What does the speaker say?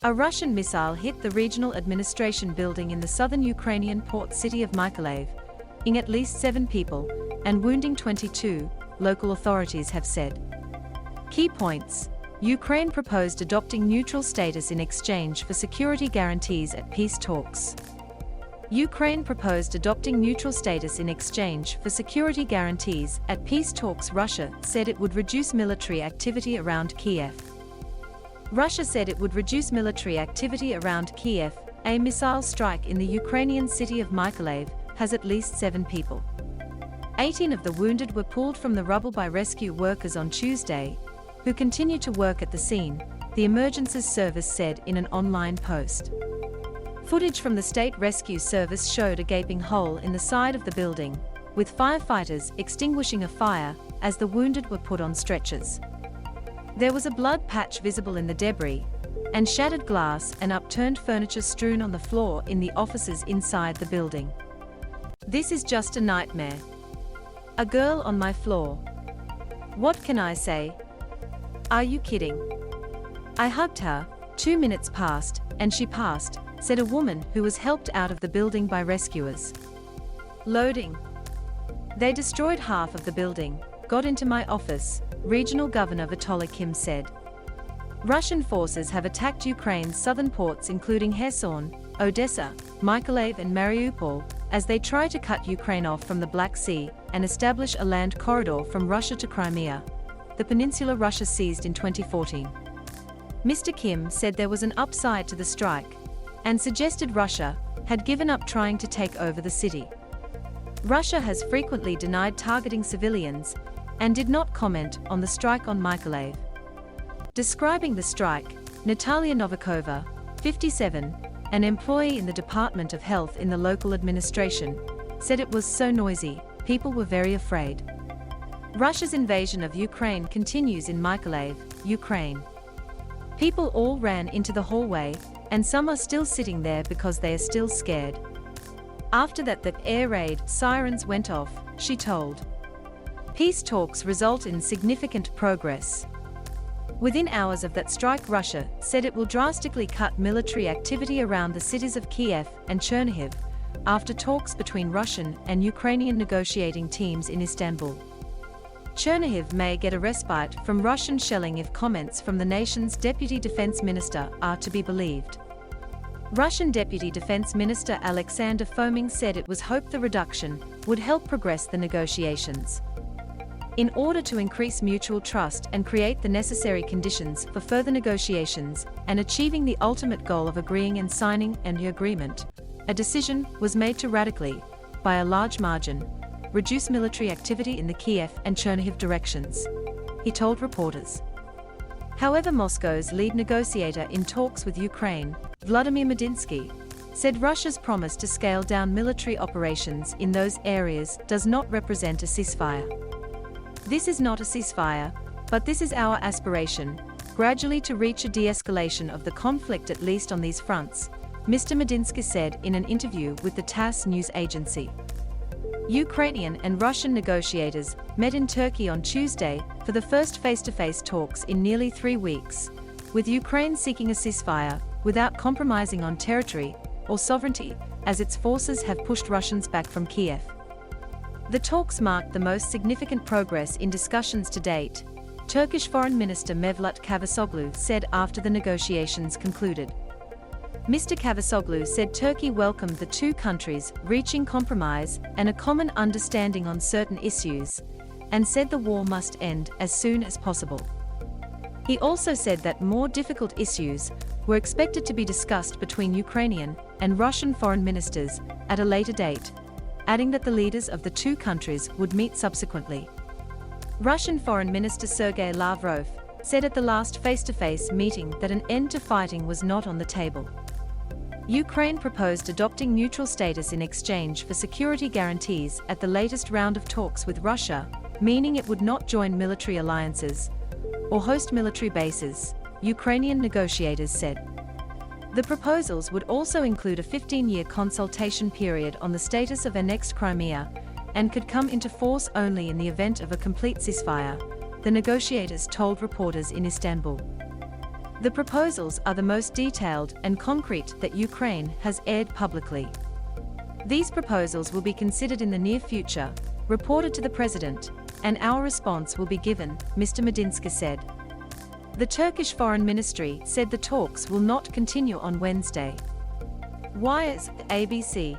A Russian missile hit the regional administration building in the southern Ukrainian port city of Mykolaiv, killing at least 7 people and wounding 22, local authorities have said. Key points: Ukraine proposed adopting neutral status in exchange for security guarantees at peace talks. Ukraine proposed adopting neutral status in exchange for security guarantees at peace talks. Russia said it would reduce military activity around Kyiv. Russia said it would reduce military activity around Kyiv. A missile strike in the Ukrainian city of Mykolaiv has at least 7 people. 18 of the wounded were pulled from the rubble by rescue workers on Tuesday, who continue to work at the scene, the Emergencies Service said in an online post. Footage from the State Rescue Service showed a gaping hole in the side of the building, with firefighters extinguishing a fire as the wounded were put on stretchers. There was a blood patch visible in the debris, and shattered glass and upturned furniture strewn on the floor in the offices inside the building. "This is just a nightmare. A girl on my floor. What can I say? Are you kidding? I hugged her, 2 minutes passed, and she passed," said a woman who was helped out of the building by rescuers. Loading. "They destroyed half of the building, got into my office," Regional Governor Vitaly Kim said. Russian forces have attacked Ukraine's southern ports including Kherson, Odessa, Mykolaiv and Mariupol, as they try to cut Ukraine off from the Black Sea and establish a land corridor from Russia to Crimea, the peninsula Russia seized in 2014. Mr. Kim said there was an upside to the strike, and suggested Russia had given up trying to take over the city. Russia has frequently denied targeting civilians and did not comment on the strike on Mykolaiv. Describing the strike, Natalia Novikova, 57, an employee in the Department of Health in the local administration, said it was so noisy, people were very afraid. Russia's invasion of Ukraine continues in Mykolaiv, Ukraine. People all ran into the hallway, and some are still sitting there because they are still scared. After that, the air raid sirens went off, she told. Peace talks result in significant progress. Within hours of that strike, Russia said it will drastically cut military activity around the cities of Kyiv and Chernihiv, after talks between Russian and Ukrainian negotiating teams in Istanbul. Chernihiv may get a respite from Russian shelling if comments from the nation's Deputy Defense Minister are to be believed. Russian Deputy Defense Minister Alexander Fomin said it was hoped the reduction would help progress the negotiations. In order to increase mutual trust and create the necessary conditions for further negotiations and achieving the ultimate goal of agreeing and signing an agreement, a decision was made to radically, by a large margin, reduce military activity in the Kyiv and Chernihiv directions, he told reporters. However, Moscow's lead negotiator in talks with Ukraine, Vladimir Medinsky, said Russia's promise to scale down military operations in those areas does not represent a ceasefire. "This is not a ceasefire, but this is our aspiration, gradually to reach a de-escalation of the conflict at least on these fronts," Mr. Medinsky said in an interview with the TASS news agency. Ukrainian and Russian negotiators met in Turkey on Tuesday for the first face-to-face talks in nearly 3 weeks, with Ukraine seeking a ceasefire without compromising on territory or sovereignty, as its forces have pushed Russians back from Kyiv. The talks marked the most significant progress in discussions to date, Turkish Foreign Minister Mevlut Cavusoglu said after the negotiations concluded. Mr. Cavusoglu said Turkey welcomed the two countries reaching compromise and a common understanding on certain issues, and said the war must end as soon as possible. He also said that more difficult issues were expected to be discussed between Ukrainian and Russian foreign ministers at a later date, adding that the leaders of the two countries would meet subsequently. Russian Foreign Minister Sergei Lavrov said at the last face-to-face meeting that an end to fighting was not on the table. Ukraine proposed adopting neutral status in exchange for security guarantees at the latest round of talks with Russia, meaning it would not join military alliances or host military bases, Ukrainian negotiators said. The proposals would also include a 15-year consultation period on the status of annexed Crimea and could come into force only in the event of a complete ceasefire, the negotiators told reporters in Istanbul. The proposals are the most detailed and concrete that Ukraine has aired publicly. These proposals will be considered in the near future, reported to the president, and our response will be given, Mr. Medinsky said. The Turkish Foreign Ministry said the talks will not continue on Wednesday. Wires, ABC.